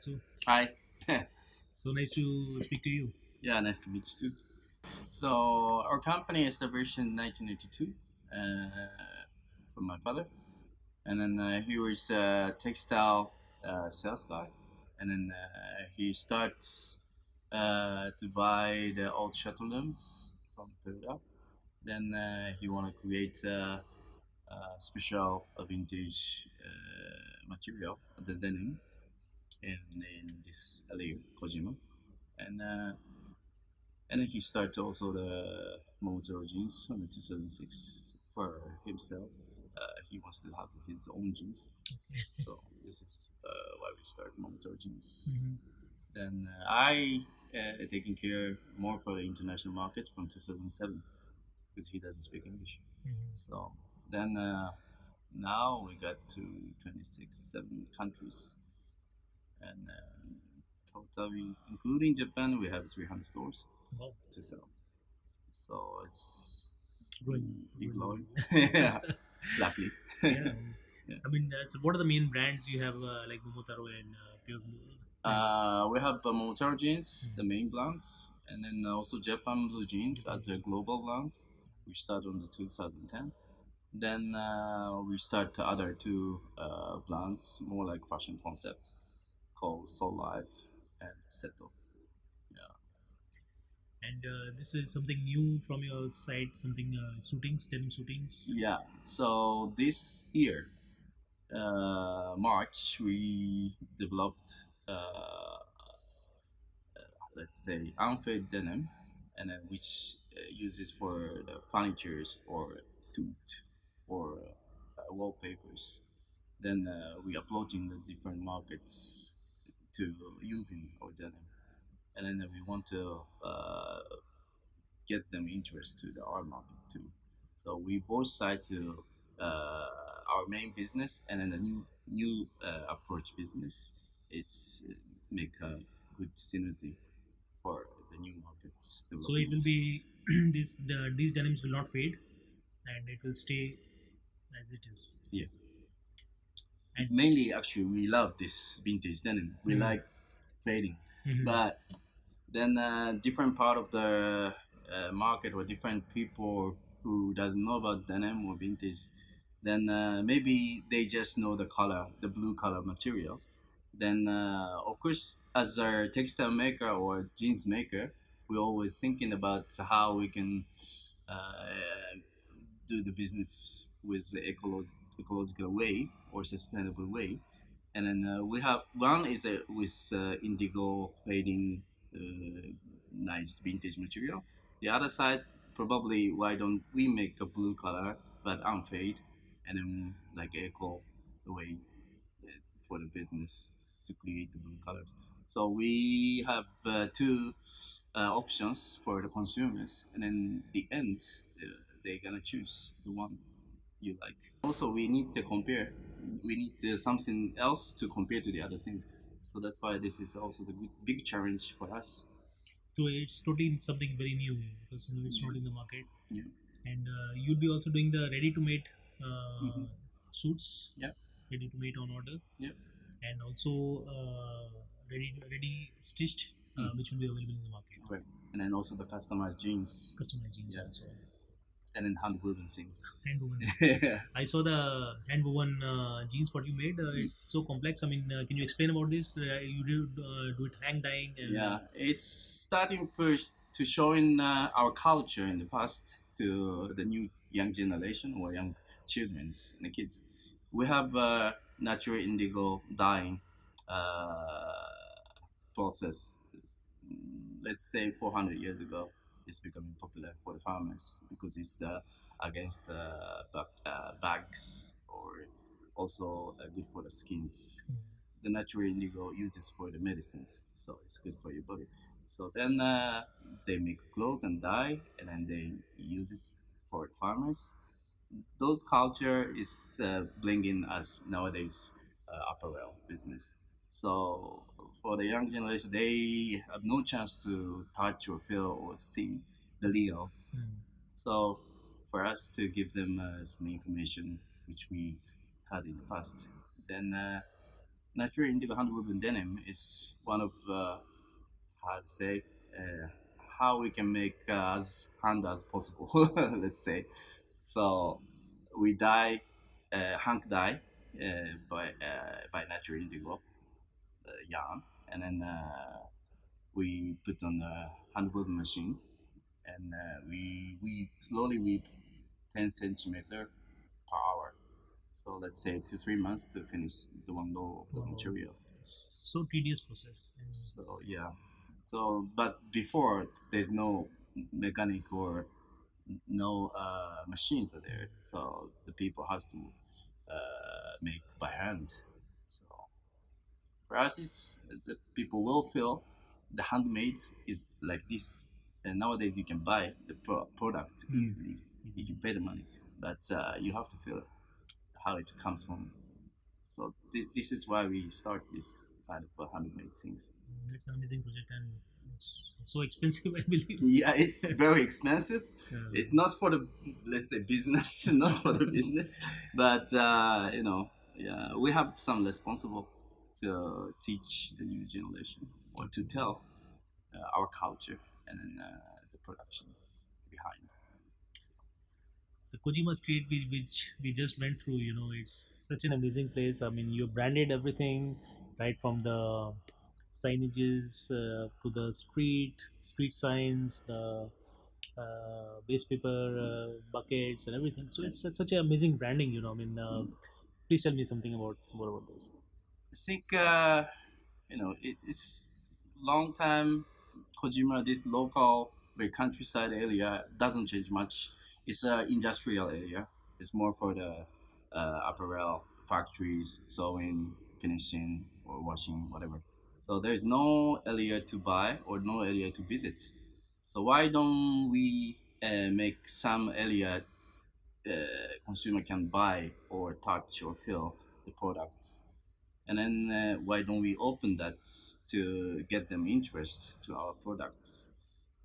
Katsu. Hi. So nice to speak to you. Yeah, nice to meet you too. So our company established in 1982 from my father, and then he was a textile sales guy, and then he starts to buy the old shuttle from Toyota. Then he want to create a special vintage material, the denim, in this area, Kojima, and. And then he started also the Momotaro jeans in 2006 for himself. He wants to have his own jeans. So this is why we started Momotaro jeans. Mhm. Then I taking care more for the international market from 2007 because he doesn't speak English. Mhm. So then now we got to 26, 7 countries. And totally, including Japan, we have 300 stores Wow, to sell. So it's growing, big growing lorry. well. Yeah, luckily. Yeah, Yeah. I mean, so what are the main brands you have, like Momotaro and Pure Blue? And We have Momotaro jeans, the Mhm. main brands, and then also Japan Blue jeans Japan as a Blue. global brands. We started on the 2010. Then we start the other two brands, more like fashion concepts, called Soul Life and Seto. Yeah. And this is something new from your side, something suitings, denim suitings. Yeah. So this year, March, we developed let's say unfade denim, and then which uses for the furnitures or suit or wallpapers. Then we uploading the different markets to using our denim, and then we want to get them interest to the art market too. So we both side to our main business and then the new approach business. It's make a good synergy for the new markets So it will development. be these denims will not fade, and it will stay as it is. Yeah, And mainly actually we love this vintage denim. We Mhm. like fading, Mhm. but then different part of the market or different people who doesn't know about denim or vintage, then maybe they just know the color, the blue color material. Then of course, as a textile maker or jeans maker, we're always thinking about how we can uh, do the business with the ecological way or sustainable way. And then we have one is with indigo fading, nice vintage material. The other side, probably why don't we make a blue color but unfade, and then like eco way for the business to create the blue colors. So we have two options for the consumers, and then the end they're gonna choose the one you like. Also, we need to compare. We need something else to compare to the other things. So that's why this is also the big challenge for us. so it's totally something very new because it's Yeah, not in the market. yeah, And you'll be also doing the ready to made hmm, suits, yeah, ready to made on order, yeah. and also ready stitched, Hmm. which will be available in the market. Right. And then also the customized jeans. Customized jeans Yeah, also. and then hand woven things. Hand woven. Yeah. I saw the hand woven jeans what you made. It's so complex. I mean, can you explain about this? You do it hang dyeing and Yeah, it's starting first to showing our culture in the past to the new young generation or young childrens and the kids. We have natural indigo dyeing uh, process. Let's say 400 years ago, it's becoming popular for the farmers because it's against bugs or also good for the skins. The natural indigo uses for the medicines, so it's good for your body. So then they make clothes and dye, and then they use it for the farmers. Those culture is bringing us nowadays apparel business. So for the young generation, they have no chance to touch or feel or see the real. mm, So for us to give them some information which we had in the past, then Natural indigo handwoven denim is one of how to say uh, how we can make as hand as possible. Let's say so. We dye hank dye by natural indigo yarn, and then we put on the hand woven machine, and we slowly weave 10 centimeter per hour. So let's say 2 3 months to finish the one roll of the Wow, material. so tedious process. And So yeah. So but before there's no mechanic or no machines are there. So the people has to make by hand. So for us, is the people will feel the handmade is like this. And nowadays you can buy the product mm, easily if you pay the money, but you have to feel how it comes from. So this is why we start this kind of handmade things. it's an amazing project and it's so expensive, I believe. Yeah, it's very expensive. uh, It's not for the, let's say, business, not for the business, but yeah, we have some responsible to teach the new generation or to tell our culture and then the production behind. So, the Kojima Street, which we just went through, it's such an amazing place. I mean, you branded everything right from the signages to the street signs, the base paper buckets and everything. So it's such an amazing branding. I mean, please tell me something about more about this. I think it's long time. Kojima, this local, very countryside area doesn't change much. It's a industrial area. It's more for the apparel factories, sewing, finishing, or washing, whatever. So there's no area to buy or no area to visit. So why don't we make some area consumer can buy or touch or feel the products, and then why don't we open that to get them interest to our products.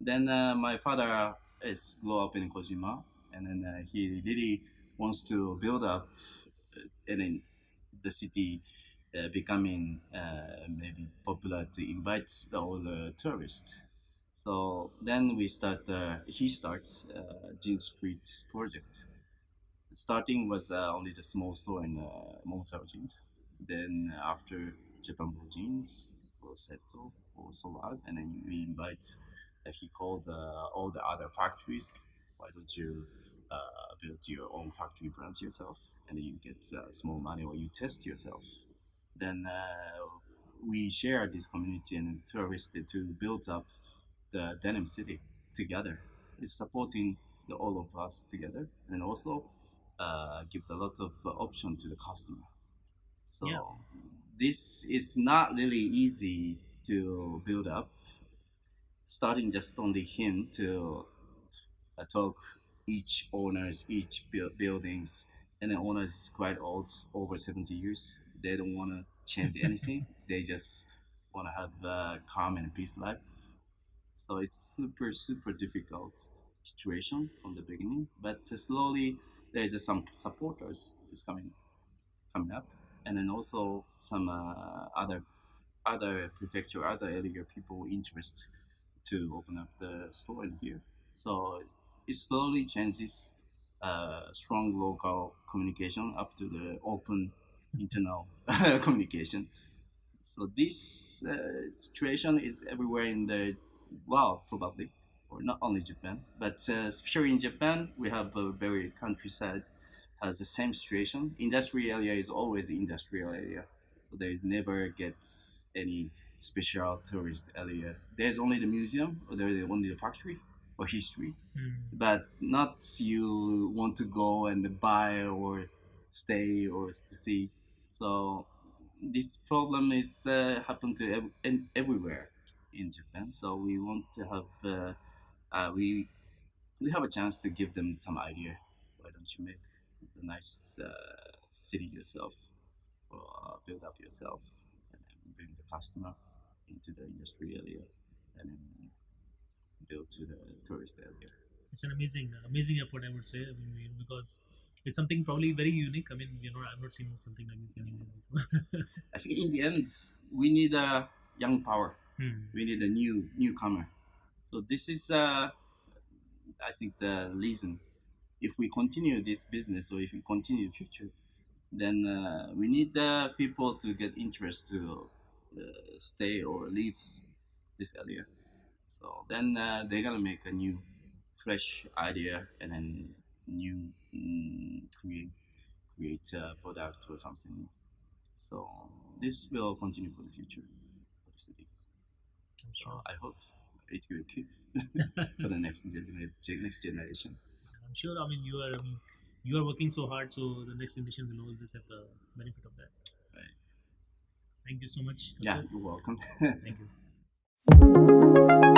Then my father is grew up in Kojima, and then he really wants to build up and then the city becoming maybe popular to invite all the tourists. So then he starts Jean Street project. Starting was only the small store in Momotaro jeans. Then after Japan Blue jeans was settled, was sold out, and then we invite. He called all the other factories. Why don't you build your own factory brands yourself, and then you get small money, or you test yourself. Then we share this community and tourists to build up the denim city together. It's supporting all of us together, and also give a lot of option to the customer. Yeah, So this is not really easy to build up. Starting just only him to talk each owners, each buildings, and the owners is quite old, over 70 years. They don't want to change anything. They just want to have a calm and peace life. So it's super difficult situation from the beginning, but slowly there's some supporters is coming up, and then also some other prefecture, other area people interest to open up the store in here. So it slowly changes strong local communication up to the open internal communication. So this situation is everywhere in the world, probably, or not only Japan, but especially in Japan, we have a very countryside has the same situation. Industrial area is always industrial area, so there is never gets any special tourist area. There's only the museum, or there's only the factory or history, mm, but not you want to go and buy or stay or to see. So this problem is happen to everywhere in Japan. So we want to have uh, we we have a chance to give them some idea. Why don't you make a nice city yourself, or build up yourself, and then bring the customer into the industry area, and then build to the tourist area. it's an amazing effort, I would say. I mean, because it's something probably very unique. I mean, I've not seen something like this in India before. I think in the end, we need a young power. Hmm. We need a newcomer. So this is, I think, the reason. If we continue this business, or if we continue the future, then we need the people to get interest to stay or leave this area. So then they're gonna make a new, fresh idea, and then new create a product or something. So this will continue for the future of the city. I'm So sure. I hope it will keep for the next generation. I'm sure. I mean, you are working so hard, so the next generation will always have the benefit of that. Right. Thank you so much, Yeah, Kasur. you're welcome. Thank you.